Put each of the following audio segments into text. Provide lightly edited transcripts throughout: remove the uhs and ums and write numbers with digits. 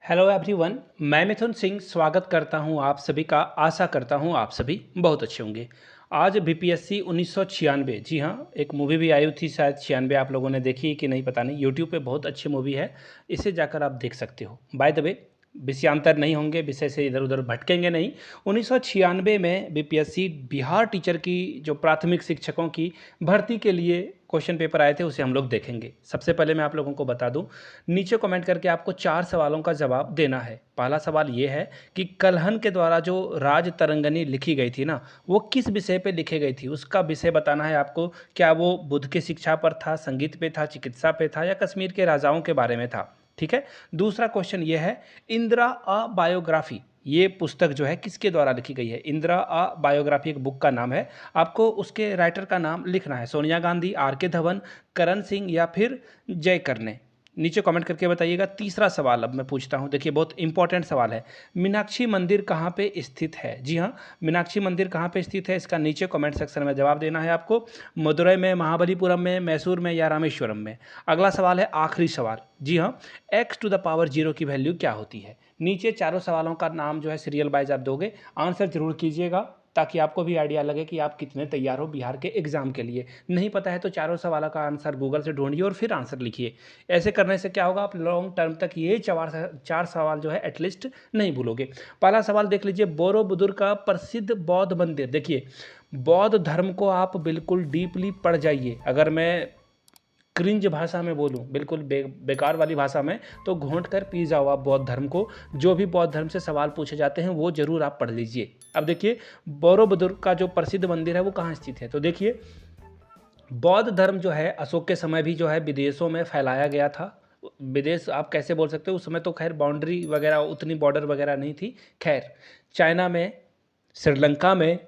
Hello everyone. मैं मिथुन सिंह स्वागत करता हूं आप सभी का। आशा करता हूं आप सभी बहुत अच्छे होंगे। आज बीपीएससी 1996, जी हाँ, एक मूवी भी आई थी, शायद 96 आप लोगों ने देखी कि नहीं पता नहीं। यूट्यूब पे बहुत अच्छी मूवी है, इसे जाकर आप देख सकते हो। बाय द वे, विषयांतर नहीं होंगे, विषय से इधर उधर भटकेंगे नहीं। 1996 में बीपीएससी बिहार टीचर की जो प्राथमिक शिक्षकों की भर्ती के लिए क्वेश्चन पेपर आए थे, उसे हम लोग देखेंगे। सबसे पहले मैं आप लोगों को बता दूं, नीचे कमेंट करके आपको 4 सवालों का जवाब देना है। पहला सवाल ये है कि कल्हन के द्वारा जो राज तरंगनी लिखी गई थी ना, वो किस विषय पे लिखी गई थी, उसका विषय बताना है आपको। क्या वो बुद्ध की शिक्षा पर था, संगीत पे था, चिकित्सा पे था, या कश्मीर के राजाओं के बारे में था। ठीक है। दूसरा क्वेश्चन ये है, इंदिरा अ बायोग्राफी, ये पुस्तक जो है किसके द्वारा लिखी गई है। इंदिरा अ बायोग्राफी एक बुक का नाम है। आपको उसके राइटर का नाम लिखना है। सोनिया गांधी, आर के धवन, करण सिंह या फिर जयकर ने। नीचे कमेंट करके बताइएगा। तीसरा सवाल अब मैं पूछता हूं, देखिए बहुत इंपॉर्टेंट सवाल है। मीनाक्षी मंदिर कहाँ पे स्थित है। जी हाँ, मीनाक्षी मंदिर कहाँ पे स्थित है, इसका नीचे कमेंट सेक्शन में जवाब देना है आपको। मदुरई में, महाबलीपुरम में, मैसूर में या रामेश्वरम में। अगला सवाल है आखिरी सवाल। जी हाँ, x⁻0 की वैल्यू क्या होती है। नीचे चारों सवालों का नाम जो है सीरियल वाइज आप दोगे, आंसर जरूर कीजिएगा, ताकि आपको भी आइडिया लगे कि आप कितने तैयार हो बिहार के एग्जाम के लिए। नहीं पता है तो चारों सवालों का आंसर गूगल से ढूंढिए और फिर आंसर लिखिए। ऐसे करने से क्या होगा, आप लॉन्ग टर्म तक ये चार सवाल जो है एटलीस्ट नहीं भूलोगे। पहला सवाल देख लीजिए, बोरोबुदुर का प्रसिद्ध बौद्ध मंदिर। देखिए, बौद्ध धर्म को आप बिल्कुल डीपली पढ़ जाइए। अगर मैं क्रिंज भाषा में बोलूँ, बिल्कुल बेकार वाली भाषा में, तो घोंट कर पी जाओ आप बौद्ध धर्म को। जो भी बौद्ध धर्म से सवाल पूछे जाते हैं वो जरूर आप पढ़ लीजिए। अब देखिए, बोरोबुदुर का जो प्रसिद्ध मंदिर है वो कहाँ स्थित है। तो देखिए, बौद्ध धर्म जो है अशोक के समय भी जो है विदेशों में फैलाया गया था। विदेश आप कैसे बोल सकते हो, उस समय तो खैर बाउंड्री वगैरह, उतनी बॉर्डर वगैरह नहीं थी। खैर, चाइना में, श्रीलंका में,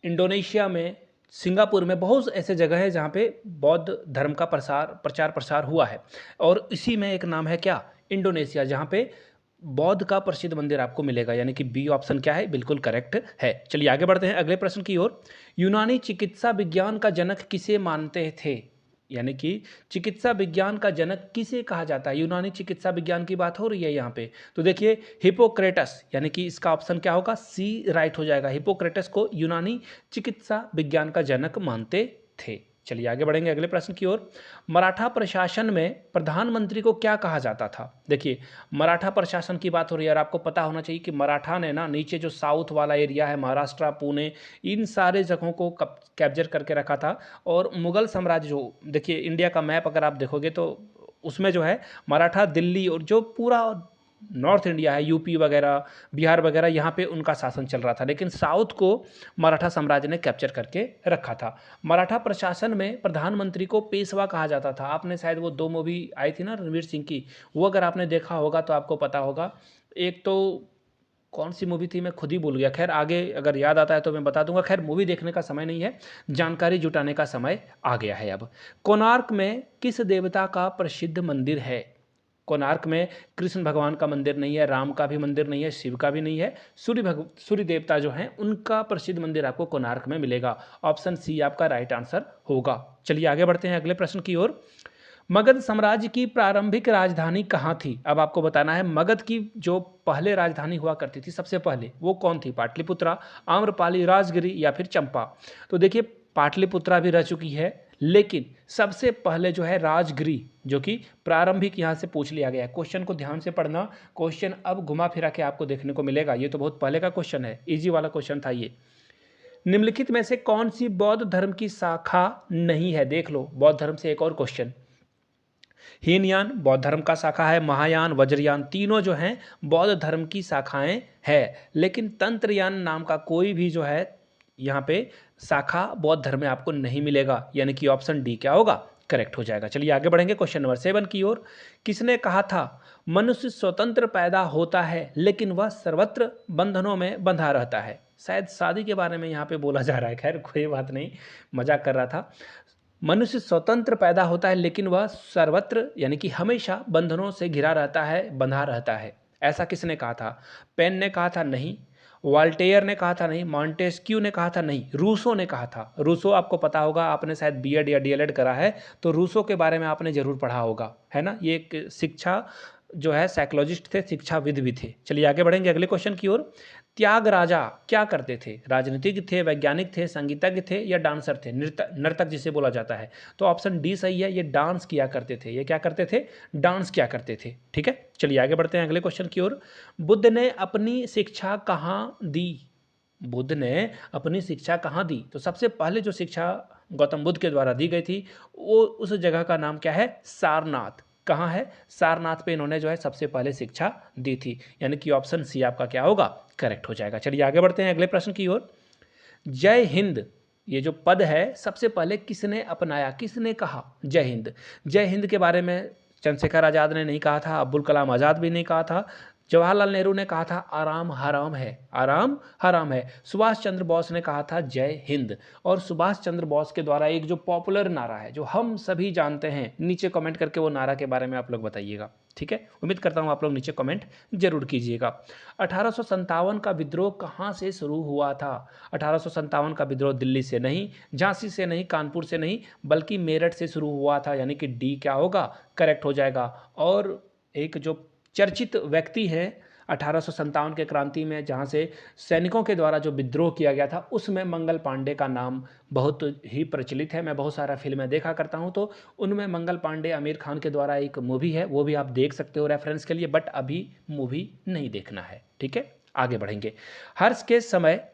इंडोनेशिया में, सिंगापुर में बहुत ऐसे जगह है जहाँ पे बौद्ध धर्म का प्रचार प्रसार हुआ है। और इसी में एक नाम है क्या, इंडोनेशिया, जहाँ पे बौद्ध का प्रसिद्ध मंदिर आपको मिलेगा। यानी कि बी ऑप्शन क्या है, बिल्कुल करेक्ट है। चलिए आगे बढ़ते हैं अगले प्रश्न की ओर। यूनानी चिकित्सा विज्ञान का जनक किसे मानते थे। यानी कि चिकित्सा विज्ञान का जनक किसे कहा जाता है। यूनानी चिकित्सा विज्ञान की बात हो रही है यहाँ पे। तो देखिए, हिपोक्रेटस, यानी कि इसका ऑप्शन क्या होगा, सी राइट हो जाएगा। हिपोक्रेटस को यूनानी चिकित्सा विज्ञान का जनक मानते थे। चलिए आगे बढ़ेंगे अगले प्रश्न की ओर। मराठा प्रशासन में प्रधानमंत्री को क्या कहा जाता था। देखिए, मराठा प्रशासन की बात हो रही है और आपको पता होना चाहिए कि मराठा ने ना नीचे जो साउथ वाला एरिया है, महाराष्ट्र, पुणे, इन सारे जगहों को कैप्चर करके रखा था। और मुगल साम्राज्य जो, देखिए इंडिया का मैप अगर आप देखोगे तो उसमें जो है मराठा दिल्ली और जो पूरा नॉर्थ इंडिया है, यूपी वगैरह, बिहार वगैरह, यहाँ पे उनका शासन चल रहा था। लेकिन साउथ को मराठा साम्राज्य ने कैप्चर करके रखा था। मराठा प्रशासन में प्रधानमंत्री को पेशवा कहा जाता था। आपने शायद वो 2 मूवी आई थी ना रणवीर सिंह की, वो अगर आपने देखा होगा तो आपको पता होगा। एक तो कौन सी मूवी थी, मैं खुद ही भूल गया। खैर, आगे अगर याद आता है तो मैं बता दूंगा। खैर, मूवी देखने का समय नहीं है, जानकारी जुटाने का समय आ गया है अब। कोणार्क में किस देवता का प्रसिद्ध मंदिर है। कोणार्क में कृष्ण भगवान का मंदिर नहीं है, राम का भी मंदिर नहीं है, शिव का भी नहीं है। सूर्य देवता जो हैं उनका प्रसिद्ध मंदिर आपको कोणार्क में मिलेगा। ऑप्शन सी आपका राइट आंसर होगा। चलिए आगे बढ़ते हैं अगले प्रश्न की ओर। मगध साम्राज्य की प्रारंभिक राजधानी कहाँ थी। अब आपको बताना है, मगध की जो पहले राजधानी हुआ करती थी सबसे पहले, वो कौन थी। पाटलिपुत्रा, आम्रपाली, राजगिरी या फिर चंपा। तो देखिए, पाटलिपुत्रा भी रह चुकी है, लेकिन सबसे पहले जो है राजगिरी, जो कि प्रारंभिक, यहाँ से पूछ लिया गया है। क्वेश्चन को ध्यान से पढ़ना, क्वेश्चन अब घुमा फिरा के आपको देखने को मिलेगा। ये तो बहुत पहले का क्वेश्चन है, इजी वाला क्वेश्चन था ये। निम्नलिखित में से कौन सी बौद्ध धर्म की शाखा नहीं है। देख लो, बौद्ध धर्म से एक और क्वेश्चन। हीनयान बौद्ध धर्म का शाखा है, महायान, वज्रयान, तीनों जो हैं बौद्ध धर्म की शाखाएं हैं। लेकिन तंत्रयान नाम का कोई भी जो है यहाँ पे शाखा बौद्ध धर्म में आपको नहीं मिलेगा। यानी कि ऑप्शन डी क्या होगा, करेक्ट हो जाएगा। चलिए आगे बढ़ेंगे क्वेश्चन नंबर 7 की ओर। किसने कहा था मनुष्य स्वतंत्र पैदा होता है लेकिन वह सर्वत्र बंधनों में बंधा रहता है। शायद शादी के बारे में यहाँ पे बोला जा रहा है। खैर कोई बात नहीं, मजाक कर रहा था। मनुष्य स्वतंत्र पैदा होता है लेकिन वह सर्वत्र, यानी कि हमेशा बंधनों से घिरा रहता है, बंधा रहता है। ऐसा किसने कहा था। पेन ने कहा था नहीं, वाल्टेयर ने कहा था नहीं, मॉन्टेस्क्यू ने कहा था नहीं, रूसो ने कहा था। रूसो आपको पता होगा, आपने शायद बीएड या डीएलएड करा है तो रूसो के बारे में आपने जरूर पढ़ा होगा, है ना। ये एक शिक्षा जो है साइकोलॉजिस्ट थे, शिक्षाविद भी थे। चलिए आगे बढ़ेंगे अगले क्वेश्चन की ओर। त्यागराजा क्या करते थे? राजनीतिक थे, वैज्ञानिक थे, संगीतज्ञ थे या डांसर थे? नर्तक जिसे बोला जाता है। तो ऑप्शन डी सही है, ये डांस किया करते थे। ये क्या करते थे? डांस किया करते थे। ठीक है, चलिए आगे बढ़ते हैं अगले क्वेश्चन की ओर। बुद्ध ने अपनी शिक्षा कहाँ दी? बुद्ध ने अपनी शिक्षा कहाँ दी? तो सबसे पहले जो शिक्षा गौतम बुद्ध के द्वारा दी गई थी वो उस जगह का नाम क्या है? सारनाथ। कहाँ है? सारनाथ पे इन्होंने जो है सबसे पहले शिक्षा दी थी, यानी कि ऑप्शन सी आपका क्या होगा? करेक्ट हो जाएगा। चलिए आगे बढ़ते हैं अगले प्रश्न की ओर। जय हिंद ये जो पद है सबसे पहले किसने अपनाया, किसने कहा जय हिंद? जय हिंद के बारे में चंद्रशेखर आज़ाद ने नहीं कहा था, अब्दुल कलाम आज़ाद भी नहीं कहा था, जवाहरलाल नेहरू ने कहा था आराम हराम है, आराम हराम है। सुभाष चंद्र बोस ने कहा था जय हिंद। और सुभाष चंद्र बोस के द्वारा एक जो पॉपुलर नारा है जो हम सभी जानते हैं, नीचे कमेंट करके वो नारा के बारे में आप लोग बताइएगा। ठीक है, उम्मीद करता हूँ आप लोग नीचे कमेंट जरूर कीजिएगा। 1857 का विद्रोह कहाँ से शुरू हुआ था? 1857 का विद्रोह दिल्ली से नहीं, झांसी से नहीं, कानपुर से नहीं, बल्कि मेरठ से शुरू हुआ था, यानी कि डी क्या होगा? करेक्ट हो जाएगा। और एक जो चर्चित व्यक्ति हैं 1857 के क्रांति में जहाँ से सैनिकों के द्वारा जो विद्रोह किया गया था उसमें मंगल पांडे का नाम बहुत ही प्रचलित है। मैं बहुत सारा फिल्में देखा करता हूँ तो उनमें मंगल पांडे आमिर खान के द्वारा एक मूवी है, वो भी आप देख सकते हो रेफरेंस के लिए, बट अभी मूवी नहीं देखना है। ठीक है, आगे बढ़ेंगे। हर्ष के समय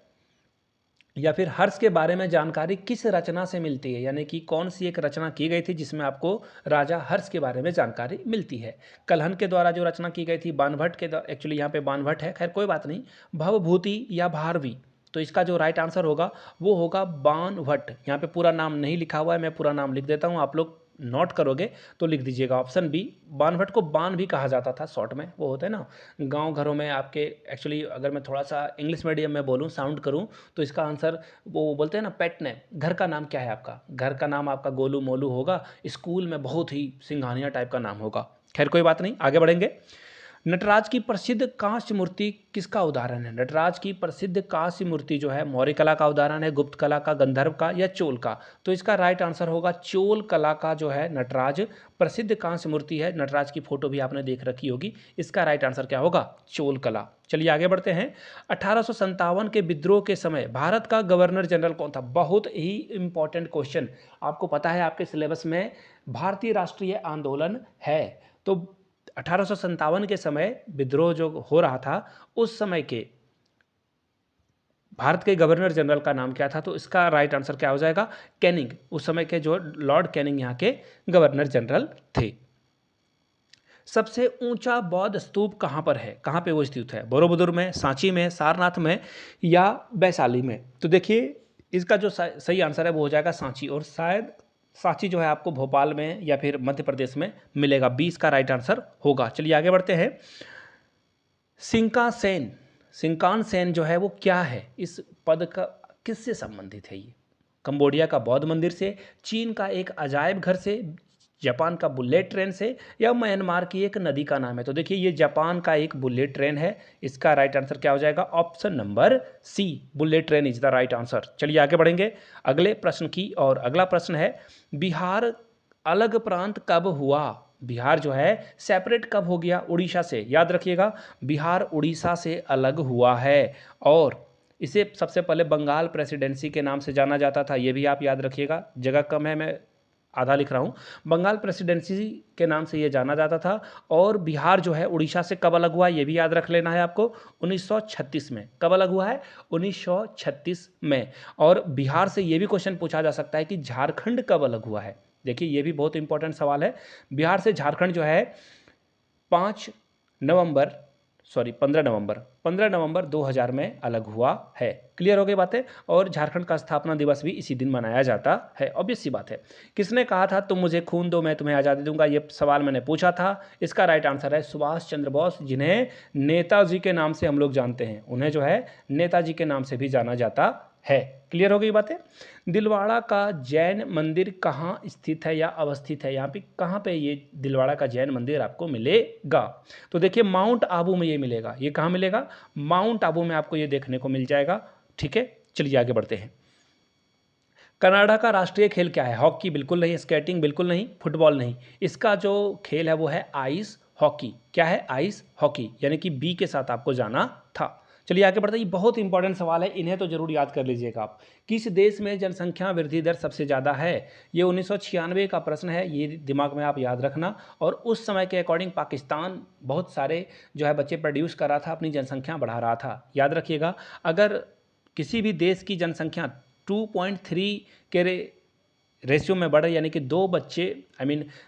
या फिर हर्ष के बारे में जानकारी किस रचना से मिलती है, यानी कि कौन सी एक रचना की गई थी जिसमें आपको राजा हर्ष के बारे में जानकारी मिलती है? कलहन के द्वारा जो रचना की गई थी, बाणभट्ट के द्वारा, एक्चुअली यहाँ पे बाणभट्ट है, खैर कोई बात नहीं, भवभूति या भारवी। तो इसका जो राइट आंसर होगा वो होगा बाणभट्ट। यहाँ पे पूरा नाम नहीं लिखा हुआ है, मैं पूरा नाम लिख देता हूँ, आप लोग नोट करोगे तो लिख दीजिएगा ऑप्शन बी। बाणभट्ट को बाण भी कहा जाता था शॉर्ट में, वो होता है ना गांव घरों में आपके, एक्चुअली अगर मैं थोड़ा सा इंग्लिश मीडियम में बोलूँ, साउंड करूँ, तो इसका आंसर वो बोलते हैं ना पेट नेम। घर का नाम क्या है आपका? घर का नाम आपका गोलू मोलू होगा, स्कूल में बहुत ही सिंघानिया टाइप का नाम होगा। खैर कोई बात नहीं, आगे बढ़ेंगे। नटराज की प्रसिद्ध कांस्य मूर्ति किसका उदाहरण है? नटराज की प्रसिद्ध कांस्य मूर्ति जो है मौर्य कला का उदाहरण है, गुप्त कला का, गंधर्व का या चोल का? तो इसका राइट आंसर होगा चोल कला का जो है नटराज प्रसिद्ध कांस्य मूर्ति है। नटराज की फोटो भी आपने देख रखी होगी। इसका राइट आंसर क्या होगा? चोल कला। चलिए आगे बढ़ते हैं। 1857 के विद्रोह के समय भारत का गवर्नर जनरल कौन था? बहुत ही इंपॉर्टेंट क्वेश्चन। आपको पता है आपके सिलेबस में भारतीय राष्ट्रीय आंदोलन है, तो 1857 के समय विद्रोह जो हो रहा था उस समय के भारत के गवर्नर जनरल का नाम क्या था? तो इसका राइट आंसर क्या हो जाएगा? कैनिंग। उस समय के जो लॉर्ड कैनिंग यहाँ के गवर्नर जनरल थे। सबसे ऊंचा बौद्ध स्तूप कहाँ पर है? कहाँ पे वो स्थित है? बोरोबुदुर में, सांची में, सारनाथ में या वैशाली में? तो देखिए इसका जो सही आंसर है वो हो जाएगा सांची, और शायद सांची जो है आपको भोपाल में या फिर मध्य प्रदेश में मिलेगा। 20 का राइट आंसर होगा। चलिए आगे बढ़ते हैं। सिंकासेन, सिंकानसेन जो है वो क्या है? इस पद का किससे संबंधित है? ये कंबोडिया का बौद्ध मंदिर से, चीन का एक अजायब घर से, जापान का बुलेट ट्रेन से या म्यांमार की एक नदी का नाम है? तो देखिए ये जापान का एक बुलेट ट्रेन है। इसका राइट आंसर क्या हो जाएगा? Option number C, bullet train is the right answer. चलिए आगे बढ़ेंगे अगले प्रश्न की, और अगला प्रश्न है बिहार अलग प्रांत कब हुआ? बिहार जो है सेपरेट कब हो गया उड़ीसा से? याद रखिएगा बिहार उड़ीसा से अलग हुआ है, और इसे सबसे पहले बंगाल प्रेसिडेंसी के नाम से जाना जाता था। ये भी आप याद रखिएगा, जगह कम है, मैं आधा लिख रहा हूँ। बंगाल प्रेसिडेंसी के नाम से ये जाना जाता था। और बिहार जो है उड़ीसा से कब अलग हुआ ये भी याद रख लेना है आपको, 1936 में। कब अलग हुआ है? 1936 में। और बिहार से ये भी क्वेश्चन पूछा जा सकता है कि झारखंड कब अलग हुआ है? देखिए ये भी बहुत इंपॉर्टेंट सवाल है। बिहार से झारखंड जो है 15 नवंबर 2000 में अलग हुआ है। क्लियर हो गई बातें? और झारखंड का स्थापना दिवस भी इसी दिन मनाया जाता है। ऑब्वियस सी बात है। किसने कहा था तुम मुझे खून दो मैं तुम्हें आज़ादी दूंगा? ये सवाल मैंने पूछा था। इसका राइट आंसर है सुभाष चंद्र बोस, जिन्हें नेताजी के नाम से हम लोग जानते हैं। उन्हें जो है नेताजी के नाम से भी जाना जाता है। क्लियर हो गई बातें? दिलवाड़ा का जैन मंदिर कहाँ स्थित है या अवस्थित है? यहाँ पे कहाँ पे ये दिलवाड़ा का जैन मंदिर आपको मिलेगा? तो देखिए माउंट आबू में ये मिलेगा। ये कहाँ मिलेगा? माउंट आबू में आपको ये देखने को मिल जाएगा। ठीक है, चलिए आगे बढ़ते हैं। कनाडा का राष्ट्रीय खेल क्या है? हॉकी बिल्कुल नहीं, स्केटिंग बिल्कुल नहीं, फुटबॉल नहीं। इसका जो खेल है वो है आइस हॉकी। क्या है? आइस हॉकी, यानी कि बी के साथ आपको जाना था। चलिए आगे बढ़ते हैं। ये बहुत इंपॉर्टेंट सवाल है, इन्हें तो जरूर याद कर लीजिएगा आप। किस देश में जनसंख्या वृद्धि दर सबसे ज़्यादा है? ये 1996 का प्रश्न है, ये दिमाग में आप याद रखना। और उस समय के अकॉर्डिंग पाकिस्तान बहुत सारे जो है बच्चे प्रोड्यूस कर रहा था, अपनी जनसंख्या बढ़ा रहा था। याद रखिएगा, अगर किसी भी देश की जनसंख्या 2.3 के रेशियो में बढ़े, यानी कि दो बच्चे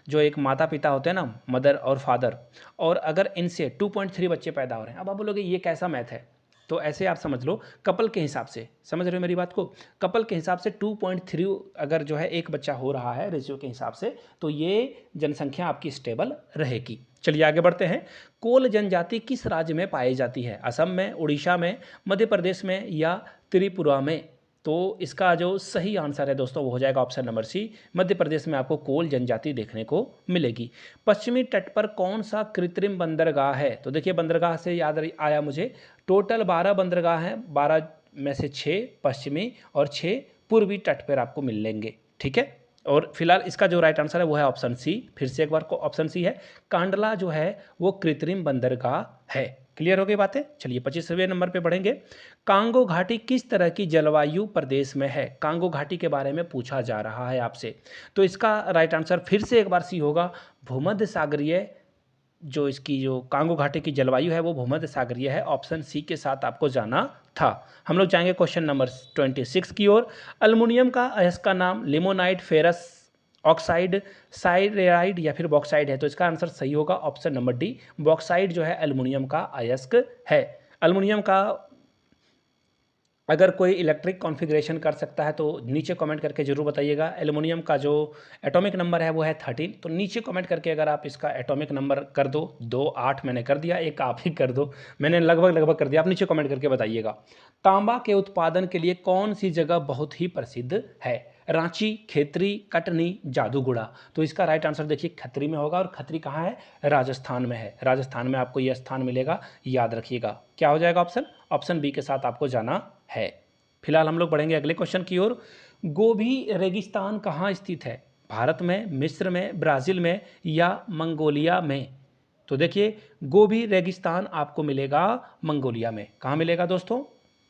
जो एक माता पिता होते हैं ना, मदर और फादर, और अगर इनसे 2.3 बच्चे पैदा हो रहे हैं, अब आप बोलोगे ये कैसा मैथ है? तो ऐसे आप समझ लो, कपल के हिसाब से, समझ रहे हो मेरी बात को? कपल के हिसाब से 2.3 अगर जो है एक बच्चा हो रहा है रेशियो के हिसाब से, तो ये जनसंख्या आपकी स्टेबल रहेगी। चलिए आगे बढ़ते हैं। कोल जनजाति किस राज्य में पाई जाती है? असम में, उड़ीसा में, मध्य प्रदेश में या त्रिपुरा में? तो इसका जो सही आंसर है दोस्तों वो हो जाएगा ऑप्शन नंबर सी, मध्य प्रदेश में आपको कोल जनजाति देखने को मिलेगी। पश्चिमी तट पर कौन सा कृत्रिम बंदरगाह है? तो देखिए, बंदरगाह से याद आया मुझे, टोटल 12 बंदरगाह हैं, 12 में से 6 पश्चिमी और 6 पूर्वी तट पर आपको मिल लेंगे। ठीक है, और फिलहाल इसका जो राइट आंसर है वो है ऑप्शन सी। फिर से एक बार को ऑप्शन सी है, कांडला जो है वो कृत्रिम बंदरगाह है। क्लियर हो गई बातें? चलिए 25वें नंबर पे बढ़ेंगे। कांगो घाटी किस तरह की जलवायु प्रदेश में है? कांगो घाटी के बारे में पूछा जा रहा है आपसे, तो इसका राइट आंसर फिर से एक बार सी होगा, भूमध्य सागरीय। जो इसकी जो कांगो घाटी की जलवायु है वो भूमध्य सागरीय है। ऑप्शन सी के साथ आपको जाना था। हम लोग जाएंगे क्वेश्चन नंबर 26 की ओर। अल्युमिनियम का अयस्क का नाम लिमोनाइट, फेरस ऑक्साइड, साइरेराइड या फिर बॉक्साइड है? तो इसका आंसर सही होगा ऑप्शन नंबर डी, बॉक्साइड जो है एल्युमिनियम का अयस्क है। एल्युमिनियम का अगर कोई इलेक्ट्रिक कॉन्फ़िगरेशन कर सकता है तो नीचे कमेंट करके जरूर बताइएगा। एल्युमिनियम का जो एटॉमिक नंबर है वो है 13, तो नीचे कमेंट करके अगर आप इसका एटॉमिक नंबर कर दो, 2 8 मैंने कर दिया, एक आप ही कर दो, मैंने लगभग कर दिया, आप नीचे कमेंट करके बताइएगा। तांबा के उत्पादन के लिए कौन सी जगह बहुत ही प्रसिद्ध है? रांची, खेतरी, कटनी, जादूगुड़ा? तो इसका राइट आंसर देखिए खत्री में होगा, और खत्री कहाँ है? राजस्थान में है। राजस्थान में आपको यह स्थान मिलेगा, याद रखिएगा। क्या हो जाएगा ऑप्शन? ऑप्शन बी के साथ आपको जाना है। फिलहाल हम लोग बढ़ेंगे अगले क्वेश्चन की ओर। गोबी रेगिस्तान कहाँ स्थित है? भारत में, मिस्र में, ब्राज़ील में या मंगोलिया में? तो देखिए, गोबी रेगिस्तान आपको मिलेगा मंगोलिया में। कहाँ मिलेगा दोस्तों?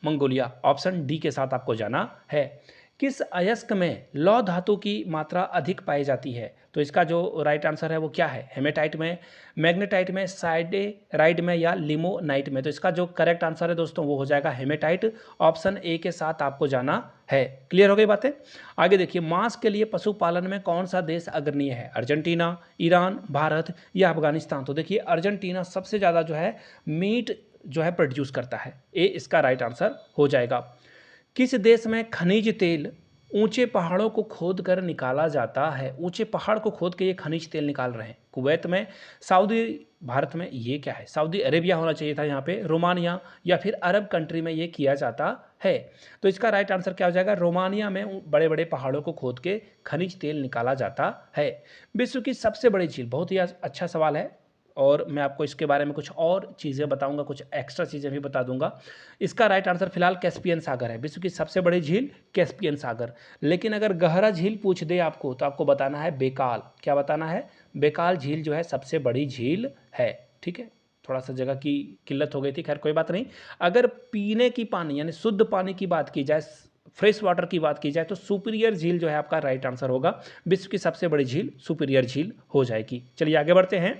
मंगोलिया। ऑप्शन डी के साथ आपको जाना है। किस अयस्क में लौह धातु की मात्रा अधिक पाई जाती है? तो इसका जो राइट आंसर है वो क्या है? हेमेटाइट में, मैग्नेटाइट में, साइडेराइड में या लिमोनाइट में? तो इसका जो करेक्ट आंसर है दोस्तों वो हो जाएगा हेमेटाइट। ऑप्शन ए के साथ आपको जाना है। क्लियर हो गई बातें? आगे देखिए, मांस के लिए पशुपालन में कौन सा देश अग्रणीय है? अर्जेंटीना, ईरान, भारत या अफगानिस्तान? तो देखिए, अर्जेंटीना सबसे ज़्यादा जो है मीट जो है प्रोड्यूस करता है। ए इसका राइट आंसर हो जाएगा। किस देश में खनिज तेल ऊंचे पहाड़ों को खोद कर निकाला जाता है? ऊंचे पहाड़ को खोद के ये खनिज तेल निकाल रहे हैं। कुवैत में, सऊदी, भारत में, ये क्या है? सऊदी अरेबिया होना चाहिए था यहाँ पे, रोमानिया या फिर अरब कंट्री में ये किया जाता है। तो इसका राइट आंसर क्या हो जाएगा? रोमानिया में बड़े बड़े पहाड़ों को खोद के खनिज तेल निकाला जाता है। विश्व की सबसे बड़ी झील, बहुत ही अच्छा सवाल है, और मैं आपको इसके बारे में कुछ और चीज़ें बताऊंगा, कुछ एक्स्ट्रा चीज़ें भी बता दूंगा। इसका राइट आंसर फिलहाल कैस्पियन सागर है। विश्व की सबसे बड़ी झील कैस्पियन सागर। लेकिन अगर गहरा झील पूछ दे आपको तो आपको बताना है बेकाल। क्या बताना है? बेकाल झील जो है सबसे बड़ी झील है। ठीक है, थोड़ा सा जगह की किल्लत हो गई थी, खैर कोई बात नहीं। अगर पीने की पानी यानी शुद्ध पानी की बात की जाए, फ्रेश वाटर की बात की जाए, तो सुपीरियर झील जो है आपका राइट आंसर होगा। विश्व की सबसे बड़ी झील सुपीरियर झील हो जाएगी। चलिए आगे बढ़ते हैं।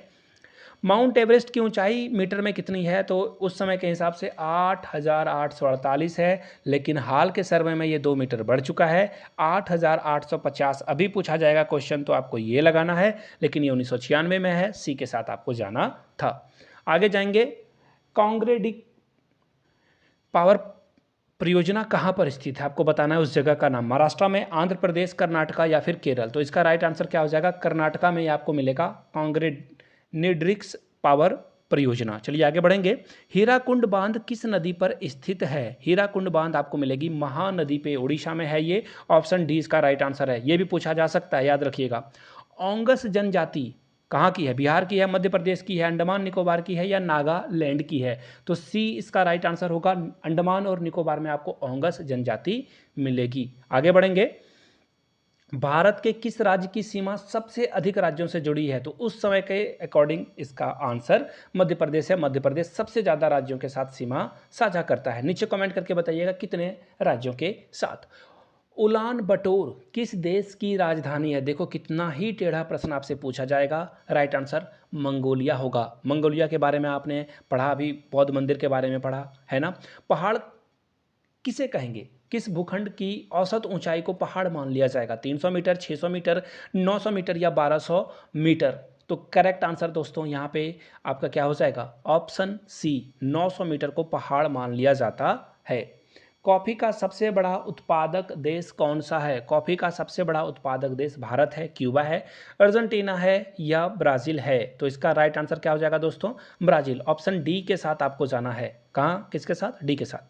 माउंट एवरेस्ट की ऊंचाई मीटर में कितनी है? तो उस समय के हिसाब से 8,848 है, लेकिन हाल के सर्वे में ये 2 मीटर बढ़ चुका है, 8,850। अभी पूछा जाएगा क्वेश्चन तो आपको ये लगाना है, लेकिन ये 1996 में है। सी के साथ आपको जाना था। आगे जाएंगे। कांग्रेडिक पावर परियोजना कहाँ पर स्थित है? आपको बताना है उस जगह का नाम। महाराष्ट्र में, आंध्र प्रदेश, कर्नाटका या फिर केरल? तो इसका राइट आंसर क्या हो जाएगा? कर्नाटका में आपको मिलेगा कांग्रेडिक्स पावर परियोजना। चलिए आगे बढ़ेंगे। हीराकुंड बांध किस नदी पर स्थित है? हीराकुंड बांध आपको मिलेगी महानदी पे, उड़ीसा में है ये। ऑप्शन डी इसका राइट आंसर है। ये भी पूछा जा सकता है, याद रखिएगा। ओंगस जनजाति कहाँ की है? बिहार की है, मध्य प्रदेश की है, अंडमान निकोबार की है या नागालैंड की है? तो सी इसका राइट आंसर होगा। अंडमान और निकोबार में आपको ओंगस जनजाति मिलेगी। आगे बढ़ेंगे। भारत के किस राज्य की सीमा सबसे अधिक राज्यों से जुड़ी है? तो उस समय के अकॉर्डिंग इसका आंसर मध्य प्रदेश है। मध्य प्रदेश सबसे ज़्यादा राज्यों के साथ सीमा साझा करता है। नीचे कमेंट करके बताइएगा कितने राज्यों के साथ। उलान बटोर किस देश की राजधानी है? देखो कितना ही टेढ़ा प्रश्न आपसे पूछा जाएगा। राइट आंसर मंगोलिया होगा। मंगोलिया के बारे में आपने पढ़ा, अभी बौद्ध मंदिर के बारे में पढ़ा है ना। पहाड़ किसे कहेंगे? किस भूखंड की औसत ऊंचाई को पहाड़ मान लिया जाएगा? 300 मीटर, 600 मीटर, 900 मीटर या 1200 मीटर? तो करेक्ट आंसर दोस्तों यहाँ पे आपका क्या हो जाएगा? ऑप्शन सी, 900 मीटर को पहाड़ मान लिया जाता है। कॉफ़ी का सबसे बड़ा उत्पादक देश कौन सा है? कॉफ़ी का सबसे बड़ा उत्पादक देश भारत है, क्यूबा है, अर्जेंटीना है या ब्राज़ील है? तो इसका राइट आंसर क्या हो जाएगा दोस्तों? ब्राज़ील। ऑप्शन डी के साथ आपको जाना है। कहाँ, किसके साथ? डी के साथ।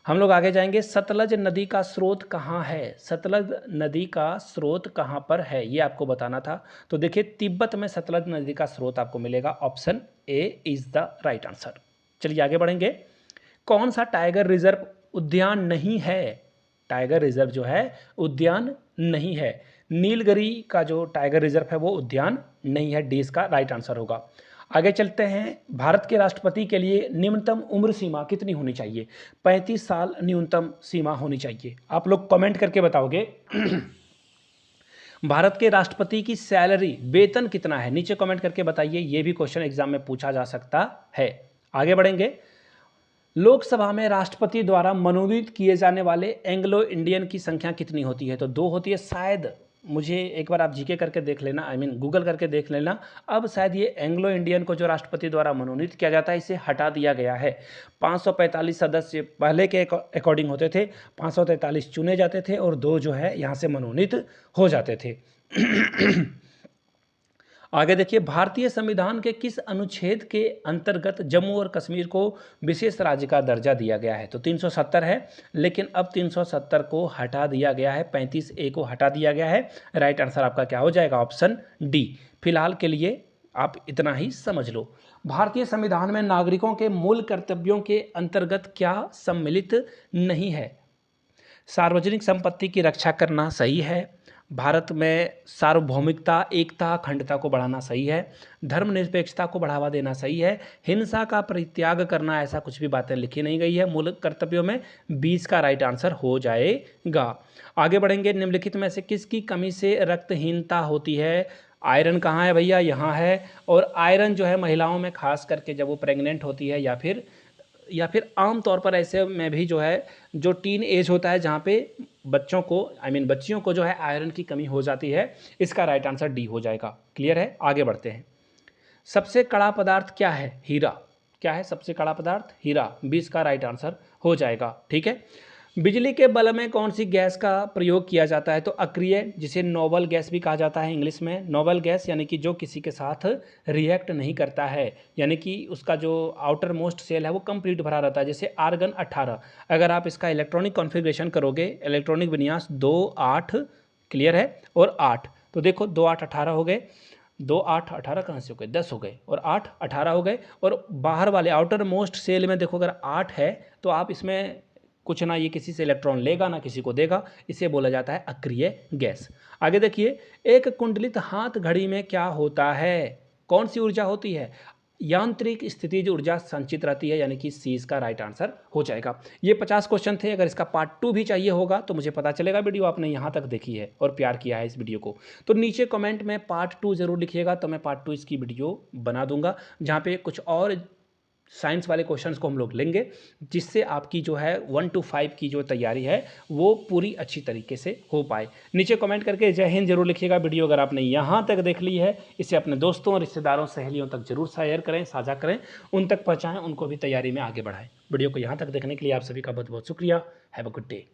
हम लोग आगे जाएंगे। सतलज नदी का स्रोत कहाँ है? सतलज नदी का स्रोत कहाँ पर है, ये आपको बताना था। तो देखिए तिब्बत में सतलज नदी का स्रोत आपको मिलेगा। Option A is the right answer. चलिए आगे बढ़ेंगे। कौन सा टाइगर रिजर्व उद्यान नहीं है? टाइगर रिजर्व जो है उद्यान नहीं है। नीलगिरी का जो टाइगर रिजर्व है वो उद्यान नहीं है। डी इसका राइट आंसर होगा। आगे चलते हैं। भारत के राष्ट्रपति के लिए न्यूनतम उम्र सीमा कितनी होनी चाहिए? 35 साल न्यूनतम सीमा होनी चाहिए। आप लोग कमेंट करके बताओगे भारत के राष्ट्रपति की सैलरी, वेतन कितना है? नीचे कमेंट करके बताइए। ये भी क्वेश्चन एग्जाम में पूछा जा सकता है। आगे बढ़ेंगे। लोकसभा में राष्ट्रपति द्वारा मनोनीत किए जाने वाले एंग्लो इंडियन की संख्या कितनी होती है? तो 2 होती है शायद। मुझे एक बार आप जीके करके देख लेना, गूगल करके देख लेना। अब शायद ये एंग्लो इंडियन को जो राष्ट्रपति द्वारा मनोनीत किया जाता है इसे हटा दिया गया है। 545 सदस्य पहले के अकॉर्डिंग होते थे, 543 चुने जाते थे और 2 जो है यहाँ से मनोनीत हो जाते थे। आगे देखिए। भारतीय संविधान के किस अनुच्छेद के अंतर्गत जम्मू और कश्मीर को विशेष राज्य का दर्जा दिया गया है? तो 370 है, लेकिन अब 370 को हटा दिया गया है, 35A को हटा दिया गया है। राइट आंसर आपका क्या हो जाएगा? Option D. फिलहाल के लिए आप इतना ही समझ लो। भारतीय संविधान में नागरिकों के मूल कर्तव्यों के अंतर्गत क्या सम्मिलित नहीं है? सार्वजनिक संपत्ति की रक्षा करना सही है। भारत में सार्वभौमिकता, एकता, अखंडता को बढ़ाना सही है। धर्मनिरपेक्षता को बढ़ावा देना सही है। हिंसा का परित्याग करना, ऐसा कुछ भी बातें लिखी नहीं गई है मूल कर्तव्यों में। 20 का राइट आंसर हो जाएगा। आगे बढ़ेंगे। निम्नलिखित में से किसकी कमी से रक्तहीनता होती है? आयरन कहाँ है भैया? यहाँ है। और आयरन जो है महिलाओं में खास करके जब वो प्रेग्नेंट होती है या फिर आम तौर पर ऐसे में भी जो है जो टीन एज होता है जहाँ पे बच्चों को बच्चियों को जो है आयरन की कमी हो जाती है। इसका राइट आंसर डी हो जाएगा। क्लियर है? आगे बढ़ते हैं। सबसे कड़ा पदार्थ क्या है? हीरा। क्या है सबसे कड़ा पदार्थ? हीरा। 20 का राइट आंसर हो जाएगा। ठीक है। बिजली के बल्ब में कौन सी गैस का प्रयोग किया जाता है? तो अक्रिय, जिसे नोबल गैस भी कहा जाता है इंग्लिश में। नोबल गैस यानी कि जो किसी के साथ रिएक्ट नहीं करता है, यानी कि उसका जो आउटर मोस्ट सेल है वो कंप्लीट भरा रहता है। जैसे आर्गन 18, अगर आप इसका इलेक्ट्रॉनिक कॉन्फ़िगरेशन करोगे, इलेक्ट्रॉनिक विन्यास 2 8, क्लियर है, और 8, तो देखो 2 8 18 हो गए। 2 8 18 कहाँ से हो गए? 10 हो गए, और 8 18 हो गए। और बाहर वाले आउटर मोस्ट सेल में देखो अगर 8 है तो आप इसमें कुछ ना ये किसी से इलेक्ट्रॉन लेगा ना किसी को देगा। इसे बोला जाता है अक्रिय गैस। आगे देखिए। एक कुंडलित हाथ घड़ी में क्या होता है? कौन सी ऊर्जा होती है? यांत्रिक स्थितिज ऊर्जा संचित रहती है, यानी कि सी इसका राइट आंसर हो जाएगा। ये 50 क्वेश्चन थे। अगर इसका पार्ट 2 भी चाहिए होगा तो मुझे पता चलेगा वीडियो आपने यहाँ तक देखी है और प्यार किया है इस वीडियो को, तो नीचे कमेंट में पार्ट 2 जरूर लिखिएगा, तो मैं पार्ट 2 इसकी वीडियो बना दूंगा जहाँ पे कुछ और साइंस वाले क्वेश्चंस को हम लोग लेंगे, जिससे आपकी जो है 1 to 5 की जो तैयारी है वो पूरी अच्छी तरीके से हो पाए। नीचे कमेंट करके जय हिंद जरूर लिखिएगा। वीडियो अगर आपने यहाँ तक देख ली है, इसे अपने दोस्तों, रिश्तेदारों, सहेलियों तक जरूर शेयर करें, साझा करें, उन तक पहुँचाएँ, उनको भी तैयारी में आगे बढ़ाएं। वीडियो को यहाँ तक देखने के लिए आप सभी का बहुत बहुत शुक्रिया। Have a good day.